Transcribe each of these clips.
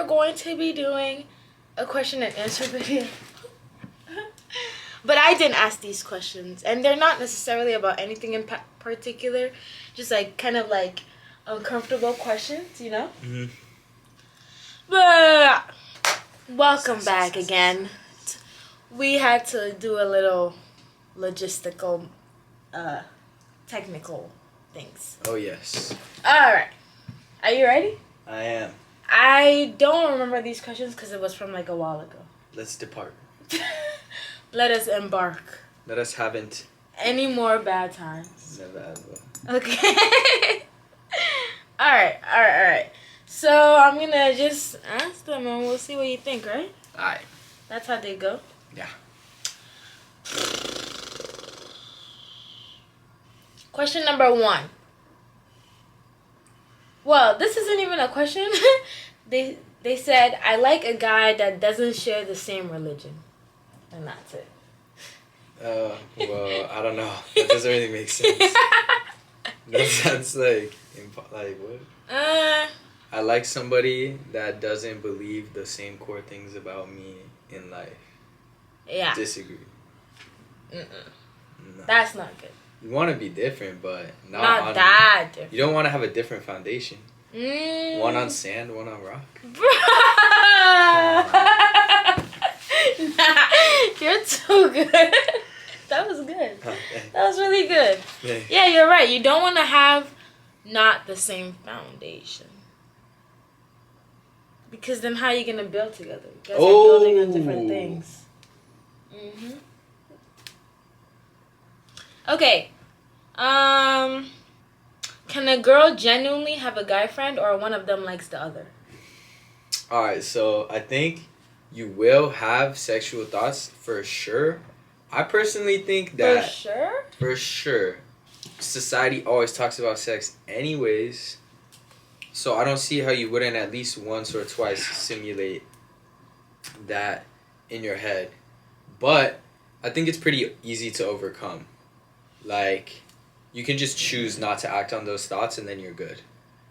are going to be doing a question and answer video. But I didn't ask these questions, and they're not necessarily about anything in particular, just like kind of like uncomfortable questions, you know? Mm-hmm. But welcome back again. We had to do a little logistical, technical things. Oh, yes. Alright. Are you ready? I am. I don't remember these questions because it was from like a while ago. Let's depart. Let us embark. Let us haven't. Any more bad times. Never ever. Okay. Alright. So I'm gonna just ask them and we'll see what you think, right? Alright. That's how they go? Yeah. Question number 1. Well, this isn't even a question. They said, I like a guy that doesn't share the same religion. And that's it. Well, I don't know. That doesn't really make sense. That's like what? I like somebody that doesn't believe the same core things about me in life. Yeah. Disagree. No. That's not good. You want to be different, but not that different. You don't want to have a different foundation. One on sand, one on rock. Nah, you're too good. That was good. That was really good. Yeah, you're right. You don't want to have not the same foundation. Because then how are you going to build together? You guys are building on different things. Mm-hmm. Okay. Can a girl genuinely have a guy friend or one of them likes the other? Alright, so I think you will have sexual thoughts for sure. I personally think that... For sure? For sure. Society always talks about sex anyways. So I don't see how you wouldn't at least once or twice simulate that in your head. But I think it's pretty easy to overcome. Like, you can just choose not to act on those thoughts and then you're good.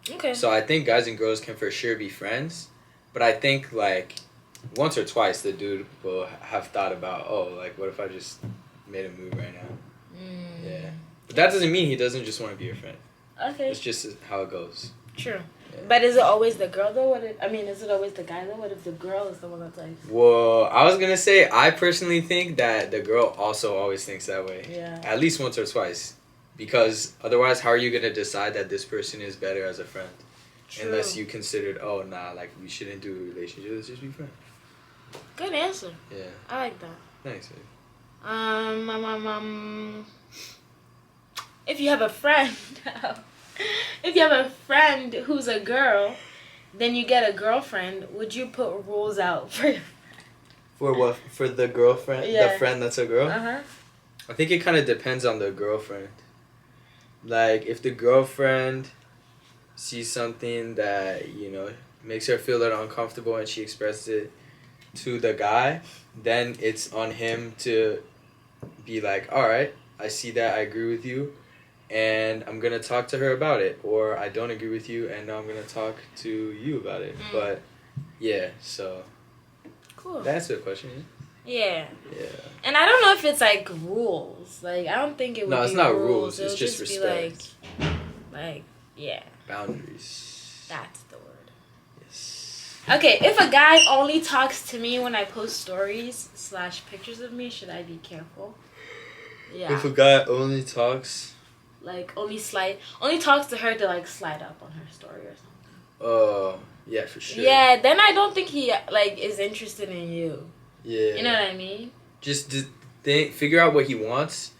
Okay. So I think guys and girls can for sure be friends. But I think, like, once or twice the dude will have thought about, like, what if I just made a move right now? Yeah. But that doesn't mean he doesn't just want to be your friend. Okay. It's just how it goes. True. Yeah. But is it always the girl, though? Is it always the guy, though? What if the girl is the one that's like... Well, I was going to say, I personally think that the girl also always thinks that way. Yeah. At least once or twice. Because otherwise, how are you going to decide that this person is better as a friend? True. Unless you considered, we shouldn't do a relationship, let's just be friends. Good answer. Yeah. I like that. Thanks, babe. If you have a friend who's a girl, then you get a girlfriend, would you put rules out for your friend? For what? For the girlfriend? Yeah. The friend that's a girl? Uh-huh. I think it kind of depends on the girlfriend. Like, if the girlfriend sees something that, makes her feel a little uncomfortable and she expresses it to the guy, then it's on him to be like, alright, I see that, I agree with you, and I'm going to talk to her about it. Or I don't agree with you, and now I'm going to talk to you about it. But, yeah, so... Cool. That's a question, yeah? Yeah. And I don't know if it's, like, rules. Like, I don't think it would be rules. No, it's not rules. It's just respect. Be like, yeah. Boundaries. That's the word. Yes. Okay, if a guy only talks to me when I post stories / pictures of me, should I be careful? Yeah. If a guy only talks... Like, only talks to her to, like, slide up on her story or something. Oh, yeah, for sure. Yeah, then I don't think he, like, is interested in you. Yeah. You know what I mean? Just figure out what he wants,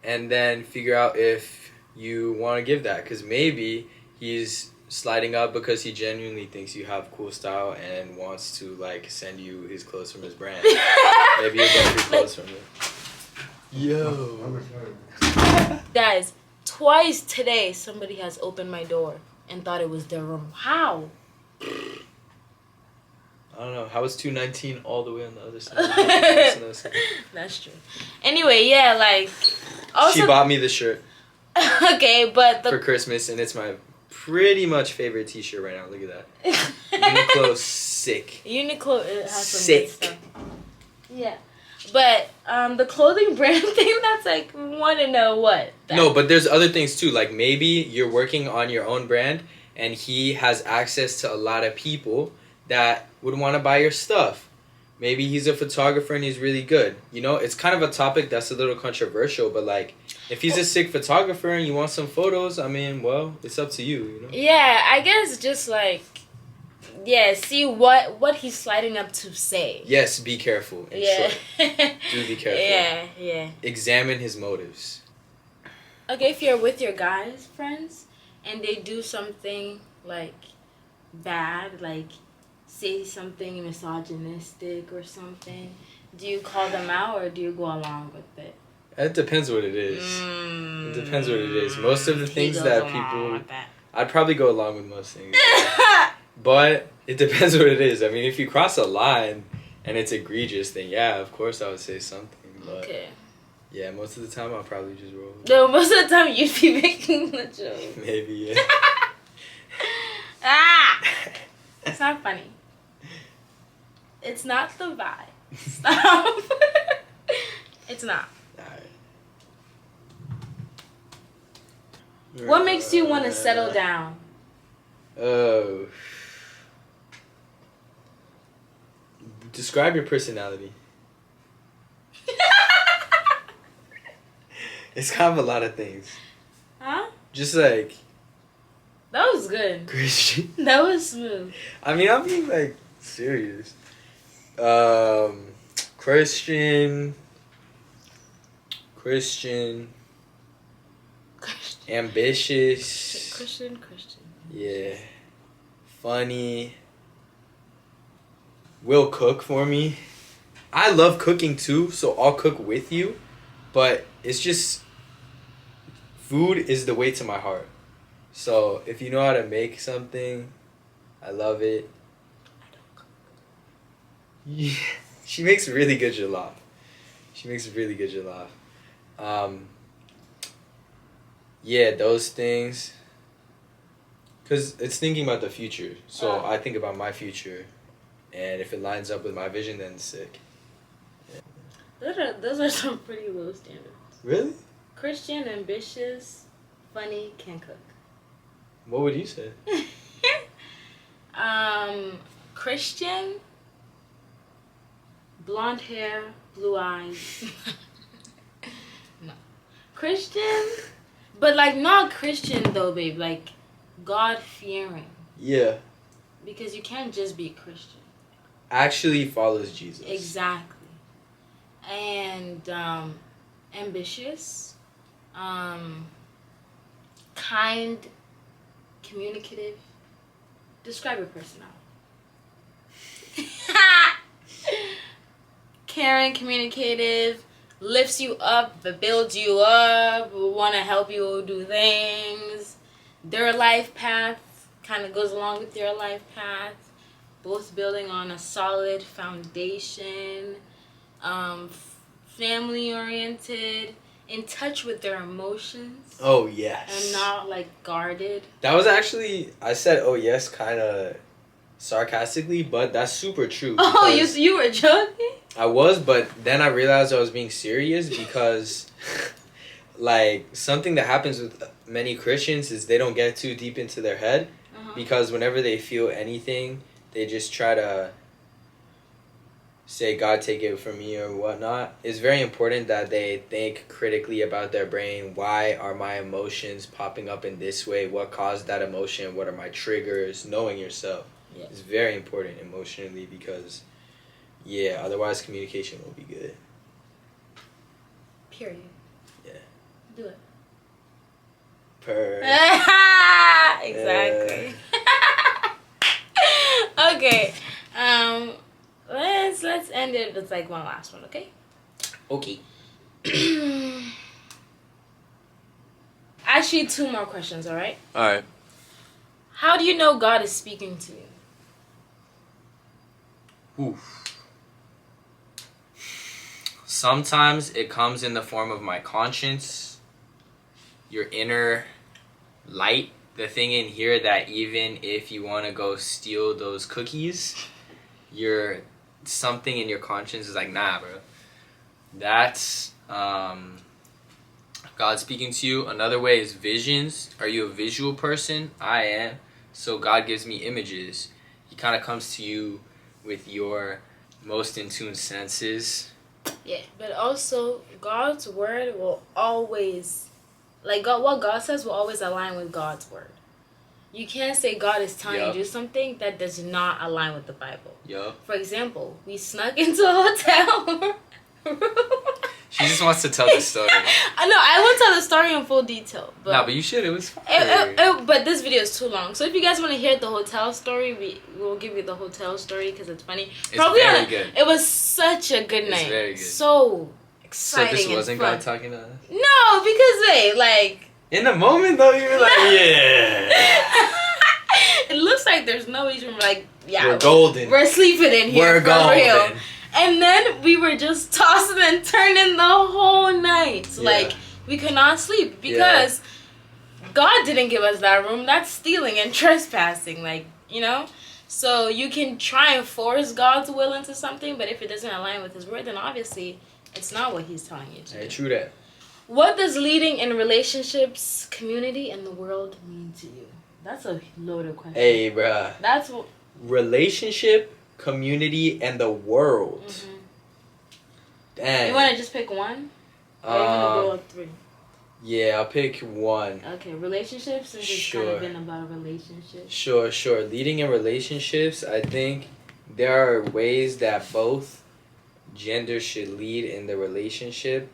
and then figure out if you want to give that. Because maybe he's sliding up because he genuinely thinks you have cool style and wants to, like, send you his clothes from his brand. Maybe you'll get free clothes from him. Yo. Guys, twice today somebody has opened my door and thought it was their room. How? I don't know. How is 219 all the way on the other side? That's true. Anyway, yeah, like... Also, she bought me the shirt. Okay, but... For Christmas, and it's my pretty much favorite t-shirt right now. Look at that. Uniqlo sick. Uniqlo has some good stuff. Yeah. But the clothing brand thing, that's like, want to know what? No, but there's other things too. Like maybe you're working on your own brand and he has access to a lot of people that would want to buy your stuff. Maybe he's a photographer and he's really good. You know, it's kind of a topic that's a little controversial, but like if he's a sick photographer and you want some photos, I mean, well, it's up to you, you know? Yeah, I guess just like, yeah, see what he's sliding up to say. Yes, be careful. Yeah. Do be careful. Yeah. Examine his motives. Okay, if you're with your guys friends and they do something like bad, like say something misogynistic or something, do you call them out or do you go along with it? It depends what it is. It depends what it is. Most of the things that people... I'd probably go along with most things. But it depends what it is. I mean, if you cross a line and it's egregious, then yeah, of course I would say something. But okay. Yeah, most of the time I'll probably just roll. No, most of the time you'd be making the joke. Maybe, yeah. It's not funny. It's not the vibe. Stop. It's not. Alright. What makes you want to settle down? Oh. Describe your personality. It's kind of a lot of things. Huh? Just like... That was good. Christian. That was smooth. I mean, I'm being like serious. Christian. Ambitious. Christian. Yeah. Funny. Will cook for me. I love cooking too, so I'll cook with you. But it's just... Food is the way to my heart. So if you know how to make something, I love it. I don't cook. Yeah. She makes really good jollof. Yeah, those things. Because it's thinking about the future. So I think about my future. And if it lines up with my vision, then it's sick. Yeah. Those are some pretty low standards. Really? Christian, ambitious, funny, can cook. What would you say? Christian, blonde hair, blue eyes. No. Christian, but like not Christian though, babe. Like God-fearing. Yeah. Because you can't just be Christian. Actually follows Jesus. Exactly. And ambitious, kind, communicative. Describe your personality. Caring, communicative, lifts you up, builds you up, want to help you do things. Their life path kind of goes along with your life path. Both building on a solid foundation. Family oriented, in touch with their emotions. Oh, yes. And not like guarded. That was actually, I said oh yes kind of sarcastically, but that's super true. Oh, you were joking? I was, but then I realized I was being serious because like something that happens with many Christians is they don't get too deep into their head because whenever they feel anything, they just try to say, God, take it from me or whatnot. It's very important that they think critically about their brain. Why are my emotions popping up in this way? What caused that emotion? What are my triggers? Knowing yourself. Yeah. It's very important emotionally because, yeah, otherwise communication won't be good. Period. Yeah. Do it. Exactly. Okay. Let's end it with like one last one, okay? Okay. Actually, 2 more questions, alright? Alright. How do you know God is speaking to you? Oof. Sometimes it comes in the form of my conscience, your inner light the thing in here that even if you want to go steal those cookies, you're something in your conscience is like, nah, bro. That's God speaking to you. Another way is visions. Are you a visual person? I am. So God gives me images. He kind of comes to you with your most in tune senses. Yeah, but also God's word will always, like God, what God says will always align with God's word. You can't say God is telling you to do something that does not align with the Bible. Yup. For example, we snuck into a hotel room. She just wants to tell the story. I know, I won't tell the story in full detail. But Nah, but you should. It was fun. But this video is too long. So if you guys want to hear the hotel story, we will give you the hotel story because it's funny. It's very good. It was such a good night. It's very good. So So exciting. this wasn't and God fun. talking to us? No, because wait, like In the moment, though, you were like, yeah. it looks like there's no reason. Like, yeah, We're golden. We're sleeping in here. We're for golden. real. And then we were just tossing and turning the whole night. Yeah. Like, we could not sleep because God didn't give us that room. That's stealing and trespassing, like, you know? So you can try and force God's will into something, but if it doesn't align with his word, then obviously it's not what he's telling you to do. Hey, true that. What does leading in relationships, community, and the world mean to you? That's a loaded question. Hey, bruh. That's what... Relationship, community, and the world. Mm-hmm. Damn. You want to just pick one? Or are you going to go up three? Yeah, I'll pick one. Okay, relationships, since it's kind of been about relationships. Sure. Leading in relationships, I think there are ways that both genders should lead in the relationship.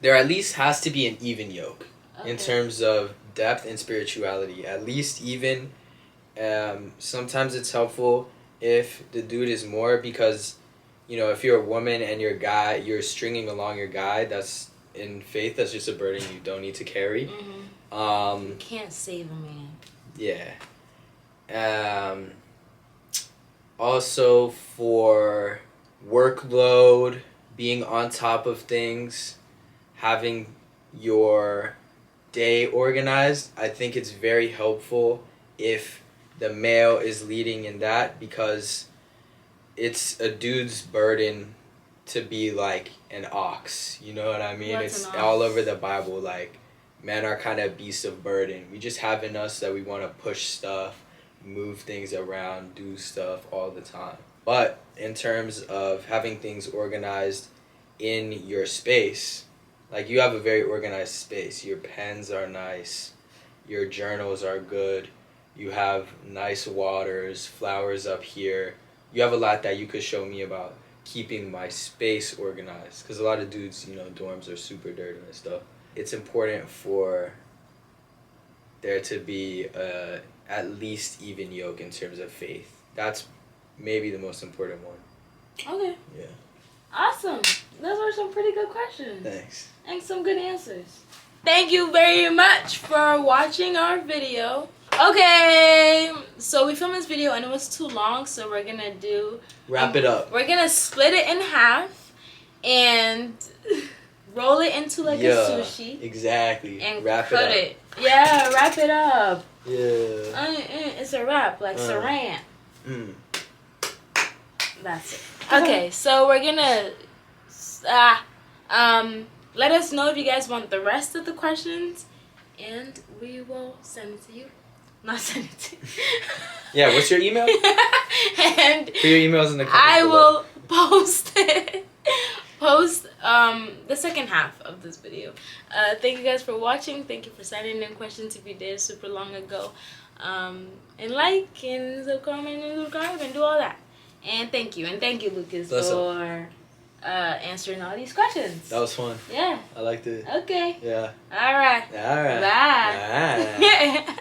There at least has to be an even yoke in terms of depth and spirituality. At least even. Sometimes it's helpful if the dude is more because, you know, if you're a woman and you're stringing along your guy, that's in faith, that's just a burden you don't need to carry. Mm-hmm. You can't save a man. Yeah. Also for workload, being on top of things, having your day organized, I think it's very helpful if the male is leading in that because it's a dude's burden to be like an ox. You know what I mean? What's It's an ox? all over the Bible. Like, men are kind of beasts of burden. We just have in us that we want to push stuff, move things around, do stuff all the time. But in terms of having things organized in your space, like you have a very organized space. Your pens are nice. Your journals are good. You have nice waters, flowers up here. You have a lot that you could show me about keeping my space organized. Because a lot of dudes, you know, dorms are super dirty and stuff. It's important for there to be at least even yoke in terms of faith. That's maybe the most important one. Okay. Yeah. Awesome. Those were some pretty good questions. Thanks. And some good answers. Thank you very much for watching our video. Okay, so we filmed this video and it was too long, so we're gonna wrap it up. We're gonna split it in half and roll it into like a sushi. Exactly. And wrap cut it up. Yeah, wrap it up. Yeah. It's a wrap, like saran. Mm. That's it. Okay, so we're gonna let us know if you guys want the rest of the questions, and we will send it to you. Not send it to you. Yeah, what's your email? And Put your emails in the comments I below. will post it. Post the second half of this video. Thank you guys for watching. Thank you for sending in questions if you did super long ago. And like and comment and subscribe and do all that. And thank you. And thank you, Lucas, for answering all these questions. That was fun. Yeah. I liked it. Okay. Yeah. All right. All right. Bye. Bye.